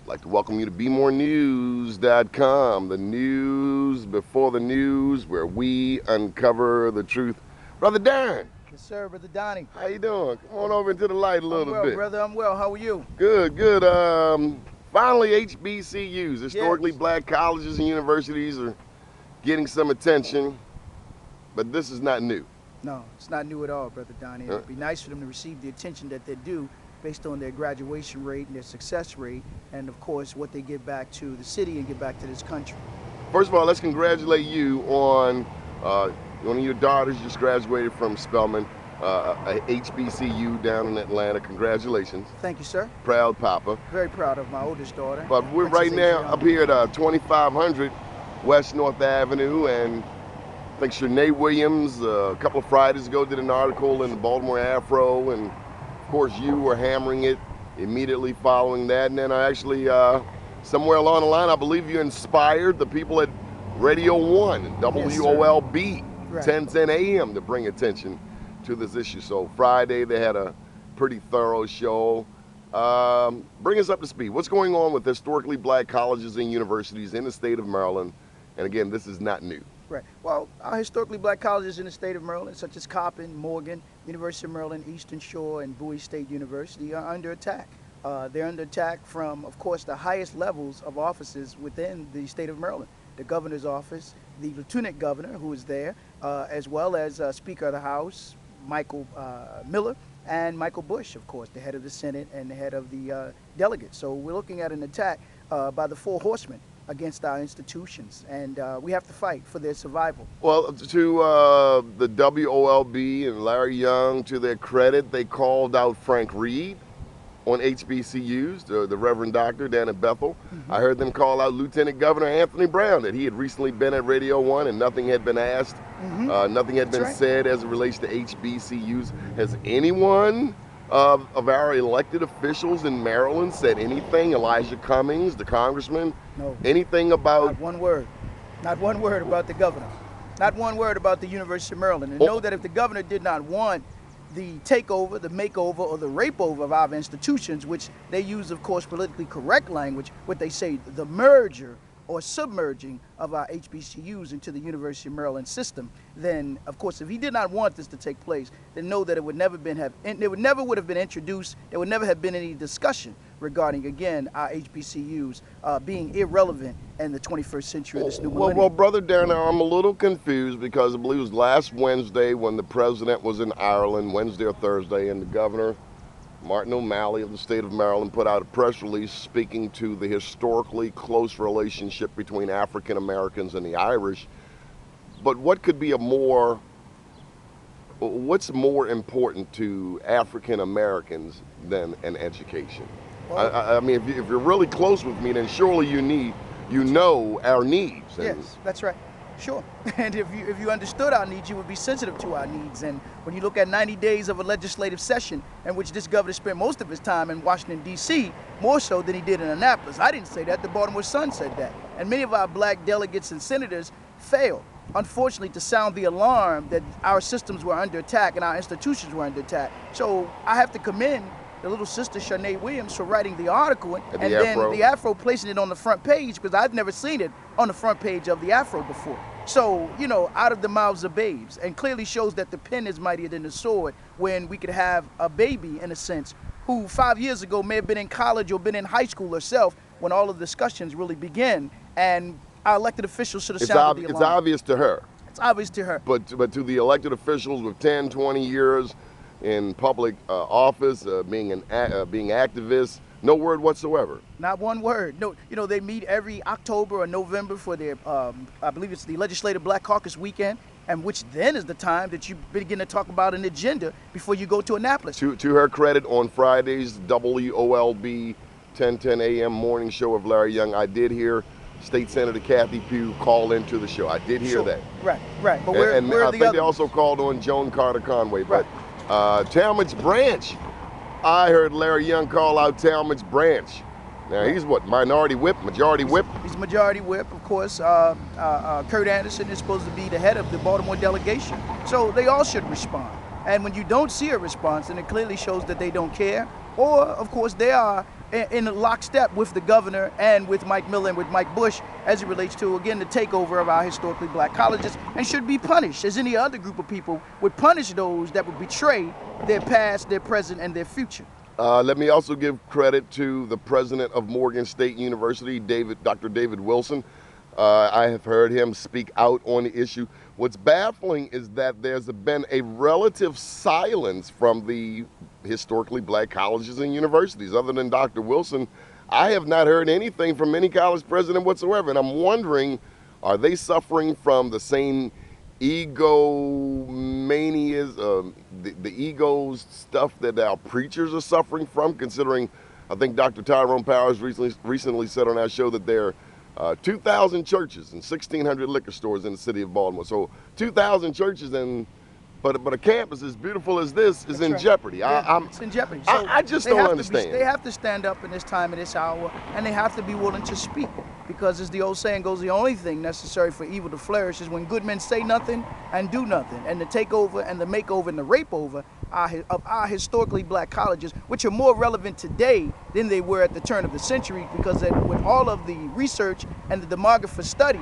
I'd like to welcome you to BeMoreNews.com, the news before the news, where we uncover the truth. Brother Daren. Yes, sir, Brother Donnie. How you doing? Come on over into the light a little I'm well, bit. brother. I'm well. How are you? Good, good. Finally, HBCUs, historically Yes. black colleges and universities, are getting some attention, but this is not new. No, it's not new at all, Brother Donnie. It would be nice for them to receive the attention that they do based on their graduation rate and their success rate, and of course what they give back to the city and give back to this country. First of all, let's congratulate you on one of your daughters just graduated from Spelman, a HBCU down in Atlanta. Congratulations. Thank you, sir. Proud papa. Very proud of my oldest daughter. But we're right now up here at 2500 West North Avenue, and I think Shanae Williams a couple of Fridays ago did an article in the Baltimore Afro, and of course you were hammering it immediately following that. And then I actually, somewhere along the line, I believe you inspired the people at Radio 1 and WOLB, Yes, right. 1010 AM to bring attention to this issue. So Friday they had a pretty thorough show. Bring us up to speed. What's going on with historically black colleges and universities in the state of Maryland? And again, this is not new. Right. Well, our historically black colleges in the state of Maryland, such as Coppin, Morgan, University of Maryland, Eastern Shore, and Bowie State University, are under attack. They're under attack from, of course, the highest levels of offices within the state of Maryland. The governor's office, the lieutenant governor who is there, as well as Speaker of the House, Michael Miller, and Michael Bush, of course, the head of the Senate and the head of the delegates. So we're looking at an attack by the four horsemen against our institutions, and we have to fight for their survival. Well, to the WOLB and Larry Young, to their credit, they called out Frank Reed on HBCUs, the Reverend Dr. Dan at Bethel. I heard them call out Lieutenant Governor Anthony Brown, that he had recently been at Radio 1 and nothing had been asked, nothing had been said as it relates to HBCUs. Has anyone of our elected officials in Maryland said anything? Elijah Cummings, the congressman? No. Anything about? Not one word. Not one word about the governor. Not one word about the University of Maryland. And know that if the governor did not want the takeover, the makeover, or the rape over of our institutions, which they use, of course, politically correct language, what they say, the merger or submerging of our HBCUs into the University of Maryland system, then, of course, if he did not want this to take place, then know that it would never would have been introduced. There would never have been any discussion regarding, again, our HBCUs being irrelevant in the 21st century of this new millennium. Well, Brother Daren, I'm a little confused because I believe it was last Wednesday when the president was in Ireland, Wednesday or Thursday, and the governor, Martin O'Malley of the state of Maryland, put out a press release speaking to the historically close relationship between African Americans and the Irish. But what could be what's more important to African Americans than an education? Well, I mean, if you're really close with me, then surely you know our needs. Yes, that's right. Sure. And if you understood our needs, you would be sensitive to our needs. And when you look at 90 days of a legislative session in which this governor spent most of his time in Washington, D.C., more so than he did in Annapolis. I didn't say that. The Baltimore Sun said that. And many of our black delegates and senators failed, unfortunately, to sound the alarm that our systems were under attack and our institutions were under attack. So I have to commend the little sister Shanae Williams for writing the article and then the Afro placing it on the front page, because I've never seen it on the front page of the Afro before. So, you know, out of the mouths of babes, and clearly shows that the pen is mightier than the sword when we could have a baby, in a sense, who 5 years ago may have been in college or been in high school herself when all of the discussions really begin, and our elected officials should have sounded the alarm. It's obvious to her. It's obvious to her. But to the elected officials with 10, 20 years in public office, being activists, no word whatsoever. Not one word. No, you know, they meet every October or November for their, I believe it's the Legislative Black Caucus weekend, and which then is the time that you begin to talk about an agenda before you go to Annapolis. To her credit, on Fridays, WOLB 1010 AM morning show of Larry Young, I did hear State Senator Kathy Pugh call into the show. I did hear that. Right. But where I think they also called on Joan Carter Conway. Right. But Talmadge Branch, I heard Larry Young call out Talmadge Branch. Now he's what, majority whip? He's majority whip, of course. Kurt Anderson is supposed to be the head of the Baltimore delegation. So they all should respond. And when you don't see a response, then it clearly shows that they don't care. Or, of course, they are in lockstep with the governor and with Mike Miller and with Mike Bush as it relates to, again, the takeover of our historically black colleges, and should be punished as any other group of people would punish those that would betray their past, their present, and their future. Let me also give credit to the president of Morgan State University, Dr. David Wilson. I have heard him speak out on the issue. What's baffling is that there's been a relative silence from the historically black colleges and universities. Other than Dr. Wilson, I have not heard anything from any college president whatsoever. And I'm wondering, are they suffering from the same egomanias, the egos stuff that our preachers are suffering from, considering I think Dr. Tyrone Powers recently said on our show that there are 2,000 churches and 1,600 liquor stores in the city of Baltimore. So 2,000 churches, but a campus as beautiful as this is in jeopardy. Yeah, it's in jeopardy. So I just don't understand. They have to stand up in this time and this hour, and they have to be willing to speak. Because as the old saying goes, the only thing necessary for evil to flourish is when good men say nothing and do nothing. And the takeover and the makeover and the rape over of our historically black colleges, which are more relevant today than they were at the turn of the century, because with all of the research and the demographer study,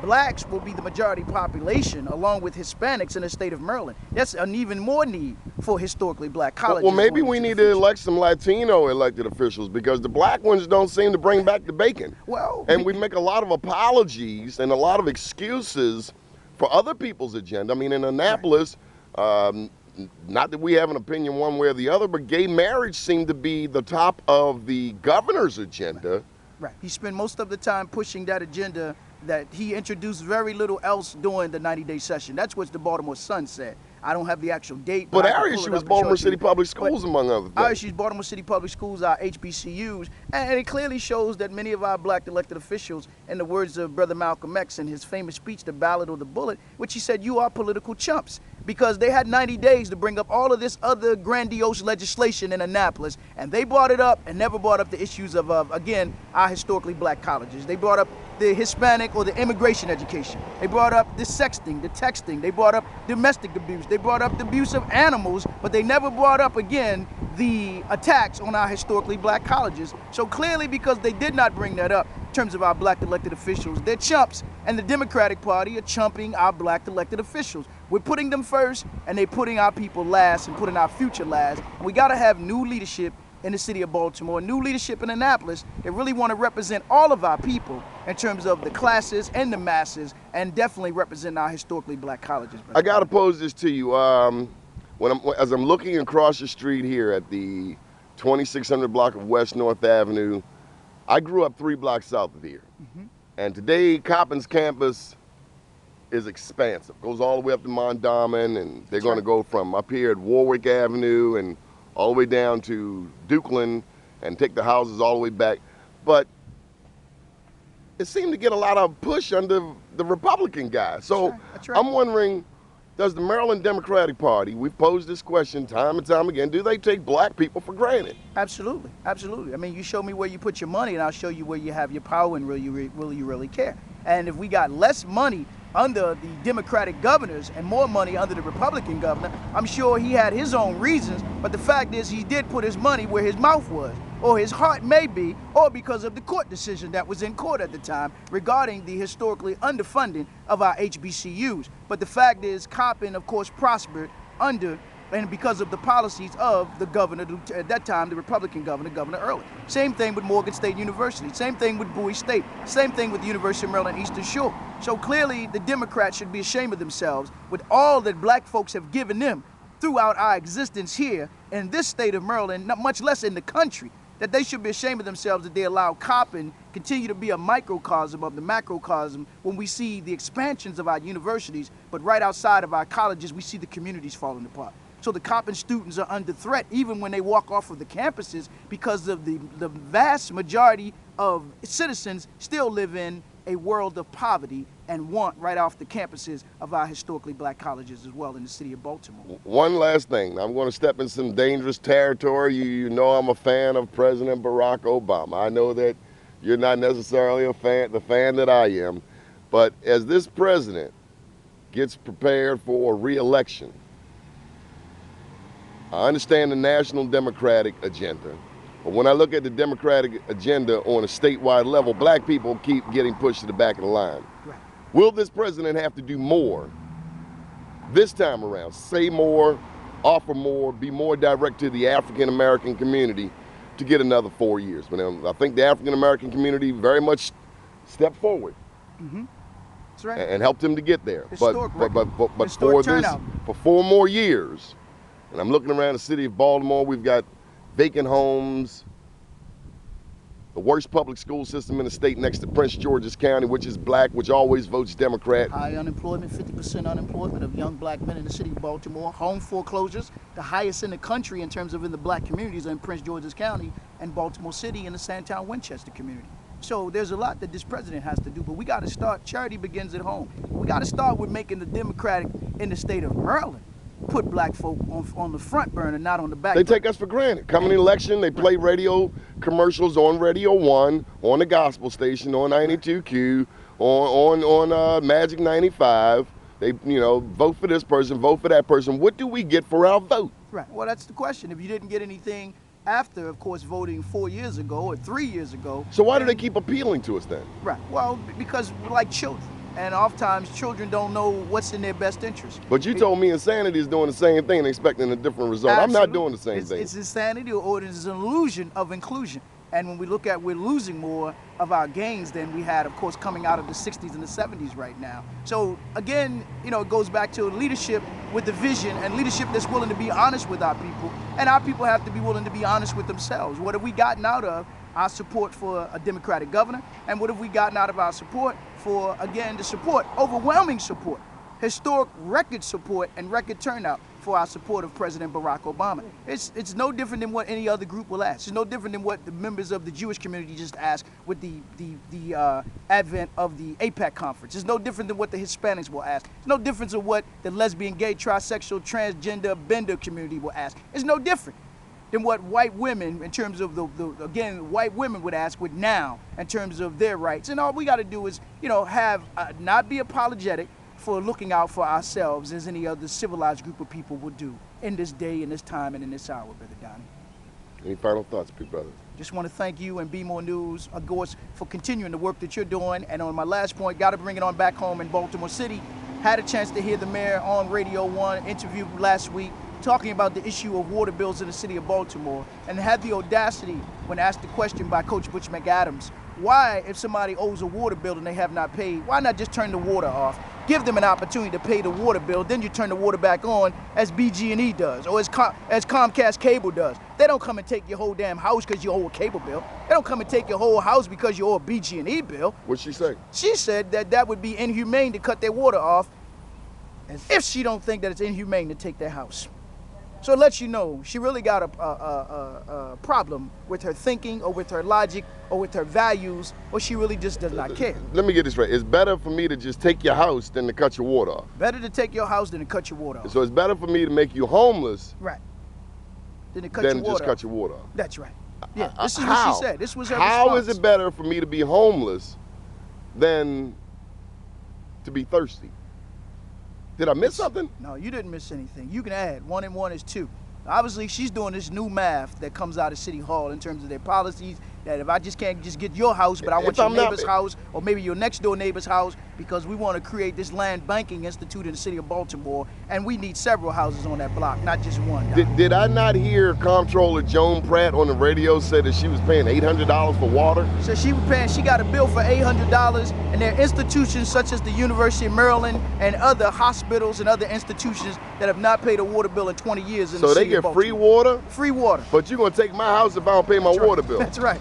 blacks will be the majority population along with Hispanics in the state of Maryland. That's an even more need for historically black colleges. Well, maybe we need to elect some Latino elected officials, because the black ones don't seem to bring back the bacon. Well, and we make a lot of apologies and a lot of excuses for other people's agenda. I mean, in Annapolis, not that we have an opinion one way or the other, but gay marriage seemed to be the top of the governor's agenda. Right. He spent most of the time pushing that agenda that he introduced very little else during the 90-day session. That's what the Baltimore Sun said. I don't have the actual date. But our issue was Baltimore City Public Schools, among other things. Our issue is Baltimore City Public Schools, our HBCUs, and it clearly shows that many of our black elected officials, in the words of Brother Malcolm X in his famous speech, The Ballad or the Bullet, which he said, you are political chumps. Because they had 90 days to bring up all of this other grandiose legislation in Annapolis, and they brought it up and never brought up the issues of, again, our historically black colleges. They brought up the Hispanic or the immigration education. They brought up the sexting, the texting. They brought up domestic abuse. They brought up the abuse of animals, but they never brought up, again, the attacks on our historically black colleges. So clearly, because they did not bring that up in terms of our black elected officials, they're chumps, and the Democratic Party are chumping our black elected officials. We're putting them first, and they're putting our people last and putting our future last. And we got to have new leadership in the city of Baltimore, new leadership in Annapolis that really want to represent all of our people in terms of the classes and the masses, and definitely represent our historically black colleges. I got to pose this to you. As I'm looking across the street here at the 2600 block of West North Avenue, I grew up 3 blocks south of here. And today, Coppin's campus is expansive. Goes all the way up to Mondawmin, and they're going to go from up here at Warwick Avenue and all the way down to Dukeland and take the houses all the way back. But it seemed to get a lot of push under the Republican guy. So That's right. I'm wondering, does the Maryland Democratic Party, we've posed this question time and time again, do they take black people for granted? Absolutely, absolutely. I mean, you show me where you put your money, and I'll show you where you have your power and really care. And if we got less money under the Democratic governors and more money under the Republican governor, I'm sure he had his own reasons, but the fact is he did put his money where his mouth was, or his heart may be, or because of the court decision that was in court at the time regarding the historically underfunding of our HBCUs. But the fact is, Coppin, of course, prospered under and because of the policies of the governor, at that time, the Republican governor, Governor Early. Same thing with Morgan State University. Same thing with Bowie State. Same thing with the University of Maryland Eastern Shore. So clearly, the Democrats should be ashamed of themselves with all that black folks have given them throughout our existence here in this state of Maryland, not much less in the country, that they should be ashamed of themselves that they allow Coppin continue to be a microcosm of the macrocosm when we see the expansions of our universities, but right outside of our colleges, we see the communities falling apart. So the Coppin students are under threat even when they walk off of the campuses, because of the vast majority of citizens still live in a world of poverty and want right off the campuses of our historically black colleges as well in the city of Baltimore. One last thing. I'm going to step in some dangerous territory. You know I'm a fan of President Barack Obama. I know that you're not necessarily the fan that I am, but as this president gets prepared for re-election, I understand the national Democratic agenda, But when I look at the Democratic agenda on a statewide level, black people keep getting pushed to the back of the line. Right. Will this president have to do more this time around? Say more, offer more, be more direct to the African American community to get another 4 years? But I think the African American community very much stepped forward. Mm-hmm. That's right. And helped him to get there. Historic But for 4 more years, and I'm looking around the city of Baltimore, we've got vacant homes, the worst public school system in the state next to Prince George's County, which is black, which always votes Democrat. High unemployment, 50% unemployment of young black men in the city of Baltimore. Home foreclosures, the highest in the country in terms of in the black communities in Prince George's County and Baltimore City and the Sandtown Winchester community. So there's a lot that this president has to do, but we got to start. Charity begins at home. We got to start with making the Democratic in the state of Maryland put black folk on the front burner, not on the back burner. They take us for granted. Coming in election, they play radio commercials on Radio 1, on the gospel station, on 92Q, on Magic 95. They, vote for this person, vote for that person. What do we get for our vote? Right. Well, that's the question. If you didn't get anything after, of course, voting 4 years ago or 3 years ago. So why do they keep appealing to us then? Right. Well, because we're like children. And oftentimes children don't know what's in their best interest. But you told me insanity is doing the same thing and expecting a different result. Absolutely. I'm not doing the same thing. It's insanity or it is an illusion of inclusion. And when we look at, we're losing more of our gains than we had, of course, coming out of the 60s and the 70s right now. So again, it goes back to leadership with the vision and leadership that's willing to be honest with our people. And our people have to be willing to be honest with themselves. What have we gotten out of our support for a Democratic governor? And what have we gotten out of our support for, again, the support, overwhelming support, historic record support and record turnout for our support of President Barack Obama? It's no different than what any other group will ask. It's no different than what the members of the Jewish community just asked with the advent of the APEC conference. It's no different than what the Hispanics will ask. It's no difference of what the lesbian, gay, trisexual, transgender, bender community will ask. It's no different than what white women, in terms of white women would ask with now, in terms of their rights. And all we got to do is, not be apologetic for looking out for ourselves as any other civilized group of people would do in this day, in this time, and in this hour, Brother Donnie. Any final thoughts, big brother? Just want to thank you and Be More News, of course, for continuing the work that you're doing. And on my last point, got to bring it on back home in Baltimore City. Had a chance to hear the mayor on Radio 1 interview last week, talking about the issue of water bills in the city of Baltimore, and had the audacity when asked the question by Coach Butch McAdams, why, if somebody owes a water bill and they have not paid, why not just turn the water off? Give them an opportunity to pay the water bill, then you turn the water back on as BG&E does, or as Comcast Cable does. They don't come and take your whole damn house because you owe a cable bill. They don't come and take your whole house because you owe a BG&E bill. What'd she say? She said that would be inhumane to cut their water off, as if she don't think that it's inhumane to take their house. So it lets you know she really got a problem with her thinking or with her logic or with her values, or she really just does not care. Let me get this right. It's better for me to just take your house than to cut your water off. Better to take your house than to cut your water off. So it's better for me to make you homeless right. Than to cut your water just off. cut your water off. That's right. Yeah, this is what she said. This was her response. How is it better for me to be homeless than to be thirsty? Did I miss something? No, you didn't miss anything. You can add 1 and 1 is 2. Obviously, she's doing this new math that comes out of City Hall in terms of their policies, that if I just can't just get your house, but I want your neighbor's house, or maybe your next door neighbor's house, because we want to create this land banking institute in the city of Baltimore, and we need several houses on that block, not just one. Did I not hear Comptroller Joan Pratt on the radio say that she was paying $800 for water? So she got a bill for $800, and there are institutions such as the University of Maryland and other hospitals and other institutions that have not paid a water bill in 20 years in the city of Baltimore. So they get free water? Free water. But you're going to take my house if I don't pay my water bill. That's right.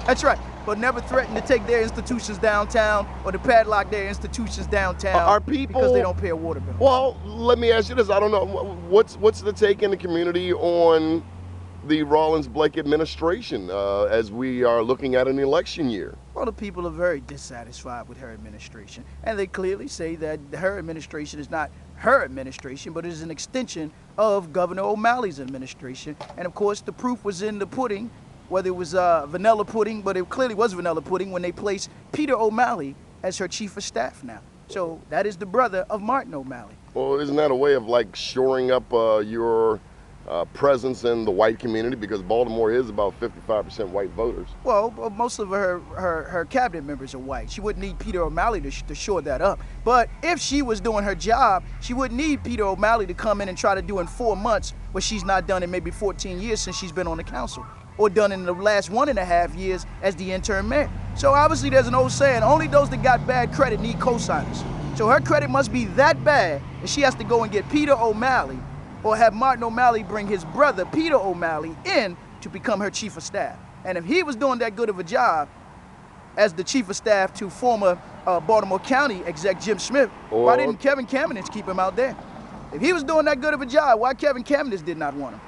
That's right. But never threaten to take their institutions downtown or to padlock their institutions downtown Are people, because they don't pay a water bill. Well, let me ask you this. I don't know. What's the take in the community on the Rawlings-Blake administration as we are looking at an election year? Well, the people are very dissatisfied with her administration. And they clearly say that her administration is not her administration, but it is an extension of Governor O'Malley's administration. And of course, the proof was in the pudding, whether it was vanilla pudding, but it clearly was vanilla pudding when they placed Peter O'Malley as her chief of staff now. So that is the brother of Martin O'Malley. Well, isn't that a way of like shoring up your presence in the white community, because Baltimore is about 55% white voters. Well, most of her cabinet members are white. She wouldn't need Peter O'Malley to shore that up. But if she was doing her job, she wouldn't need Peter O'Malley to come in and try to do in 4 months what she's not done in maybe 14 years since she's been on the council, or done in the last 1.5 years as the interim mayor. So obviously there's an old saying, only those that got bad credit need co-signers. So her credit must be that bad that she has to go and get Peter O'Malley, or have Martin O'Malley bring his brother, Peter O'Malley, in to become her chief of staff. And if he was doing that good of a job as the chief of staff to former Baltimore County exec Jim Smith, why didn't Kevin Kamenetz keep him out there? If he was doing that good of a job, why Kevin Kamenetz did not want him?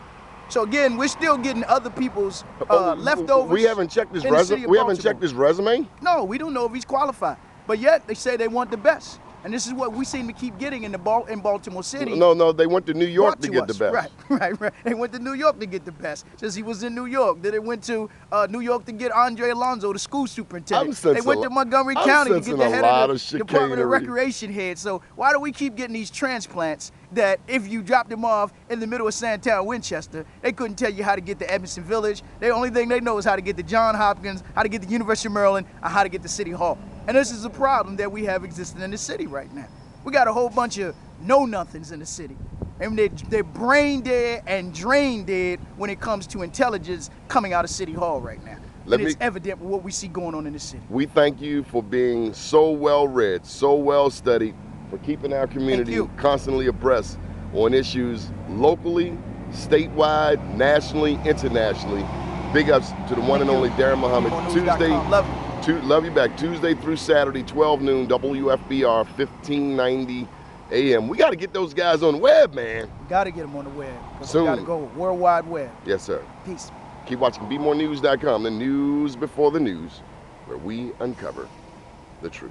So again, we're still getting other people's leftovers. We haven't checked his resume. We haven't checked his resume. No, we don't know if he's qualified. But yet they say they want the best. And this is what we seem to keep getting in Baltimore City. No, they went to New York to get the best. Right. They went to New York to get the best, since he was in New York. Then they went to New York to get Andre Alonso, the school superintendent. They went to Montgomery County to get the head of the Department of Recreation head. So why do we keep getting these transplants that if you dropped them off in the middle of Sandtown, Winchester, they couldn't tell you how to get to Edmondson Village? The only thing they know is how to get to Johns Hopkins, how to get to University of Maryland, and how to get to City Hall. And this is a problem that we have existing in the city right now. We got a whole bunch of know-nothings in the city. And they're brain dead and drain dead when it comes to intelligence coming out of City Hall right now. It's evident with what we see going on in the city. We thank you for being so well-read, so well-studied, for keeping our community constantly abreast on issues locally, statewide, nationally, internationally. Big ups to the one and only Daren Muhammad. Tuesday. Love you. Love you back. Tuesday through Saturday, 12 noon, WFBR, 1590 AM. We got to get those guys on the web, man. We got to get them on the web. Soon. We got to go World Wide Web. Yes, sir. Peace. Keep watching BeMoreNews.com, the news before the news, where we uncover the truth.